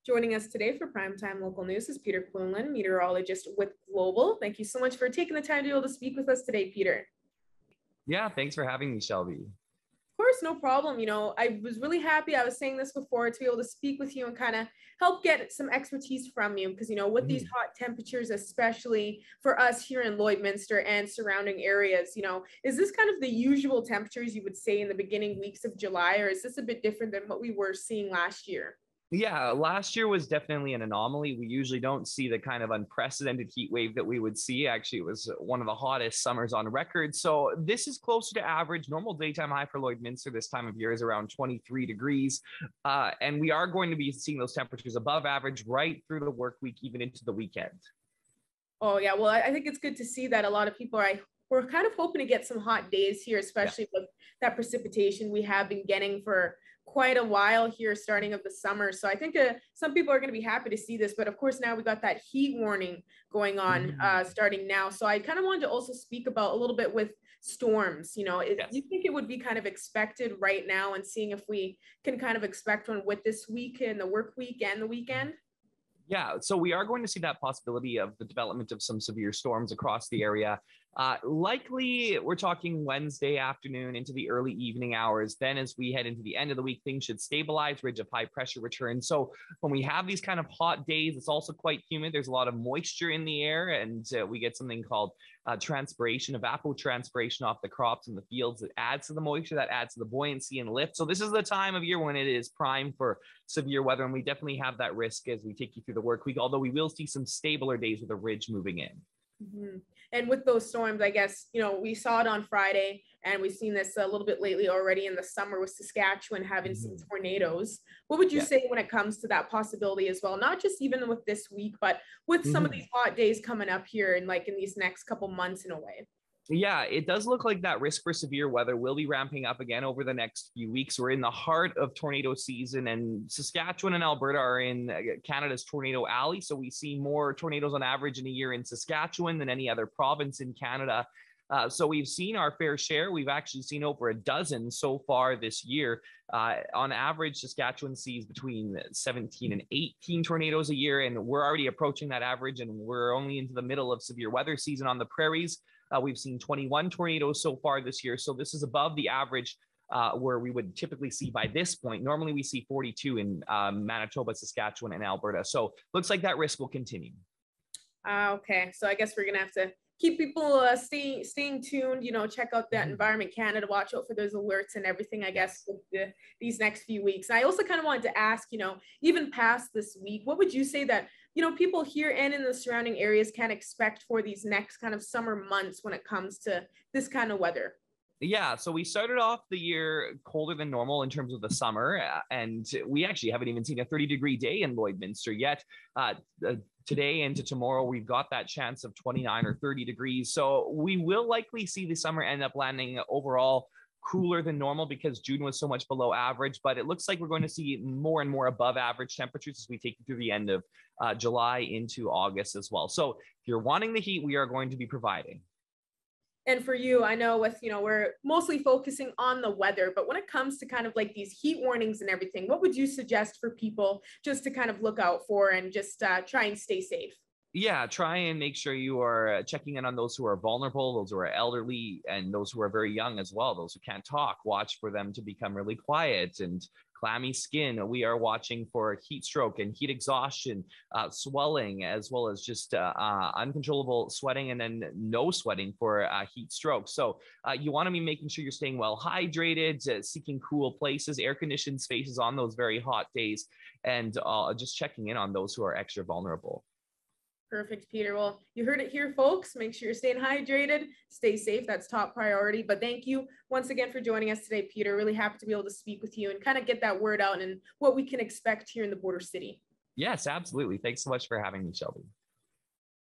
Joining us today for Primetime Local News is Peter Quinlan, meteorologist with Global. Thank you so much for taking the time to be able to speak with us today, Peter. Yeah, thanks for having me, Shelby. Of course, no problem. I was really happy, I was saying this before, to be able to speak with you and kind of help get some expertise from you because, with these hot temperatures, especially for us here in Lloydminster and surrounding areas, is this kind of the usual temperatures you would say in the beginning weeks of July, or is this a bit different than what we were seeing last year? Yeah, last year was definitely an anomaly. We usually don't see the kind of unprecedented heat wave that we would see. Actually, it was one of the hottest summers on record. So this is closer to average. Normal daytime high for Lloydminster this time of year is around 23 degrees. And we are going to be seeing those temperatures above average right through the work week, even into the weekend. Oh, yeah. Well, I think it's good to see that a lot of people we're kind of hoping to get some hot days here, especially with that precipitation we have been getting for quite a while here starting of the summer. So I think some people are going to be happy to see this, but of course now we got that heat warning going on starting now. So I kind of wanted to also speak about a little bit with storms. You think it would be kind of expected right now, and seeing if we can kind of expect one with this week and the work week and the weekend? Yeah, so we are going to see that possibility of the development of some severe storms across the area. Likely, we're talking Wednesday afternoon into the early evening hours. Then as we head into the end of the week, things should stabilize, ridge of high pressure returns. So when we have these kind of hot days, it's also quite humid. There's a lot of moisture in the air, and we get something called transpiration, evapotranspiration off the crops in the fields that adds to the moisture, that adds to the buoyancy and lift. So this is the time of year when it is prime for severe weather, and we definitely have that risk as we take you through the work week, although we will see some stabler days with a ridge moving in. And with those storms, I guess, we saw it on Friday, and we've seen this a little bit lately already in the summer with Saskatchewan having some tornadoes. What would you say when it comes to that possibility as well? Not just even with this week, but with some of these hot days coming up here and in these next couple months in a way. Yeah, it does look like that risk for severe weather will be ramping up again over the next few weeks. We're in the heart of tornado season, and Saskatchewan and Alberta are in Canada's tornado alley. So we see more tornadoes on average in a year in Saskatchewan than any other province in Canada. So we've seen our fair share. We've actually seen over a dozen so far this year. On average, Saskatchewan sees between 17 and 18 tornadoes a year, and we're already approaching that average, and we're only into the middle of severe weather season on the prairies. We've seen 21 tornadoes so far this year. So this is above the average where we would typically see by this point. Normally we see 42 in Manitoba, Saskatchewan, and Alberta. So looks like that risk will continue. Okay, so I guess we're gonna have to keep people staying tuned, check out that Environment Canada, watch out for those alerts and everything, I guess, with these next few weeks. And I also kind of wanted to ask, even past this week, what would you say that, people here and in the surrounding areas can expect for these next kind of summer months when it comes to this kind of weather? Yeah, so we started off the year colder than normal in terms of the summer, and we actually haven't even seen a 30-degree day in Lloydminster yet. Today into tomorrow, we've got that chance of 29 or 30 degrees. So we will likely see the summer end up landing overall cooler than normal because June was so much below average, but it looks like we're going to see more and more above average temperatures as we take you through the end of July into August as well. So if you're wanting the heat, we are going to be providing. And for you, I know we're mostly focusing on the weather, but when it comes to kind of these heat warnings and everything, what would you suggest for people just to kind of look out for and just try and stay safe? Yeah, try and make sure you are checking in on those who are vulnerable, those who are elderly, and those who are very young as well, those who can't talk. Watch for them to become really quiet and clammy skin. We are watching for heat stroke and heat exhaustion, swelling, as well as just uncontrollable sweating and then no sweating for heat stroke. So you want to be making sure you're staying well hydrated, seeking cool places, air-conditioned spaces on those very hot days, and just checking in on those who are extra vulnerable. Perfect, Peter. Well, you heard it here, folks. Make sure you're staying hydrated, stay safe. That's top priority. But thank you once again for joining us today, Peter. Really happy to be able to speak with you and kind of get that word out and what we can expect here in the border city. Yes, absolutely. Thanks so much for having me, Shelby.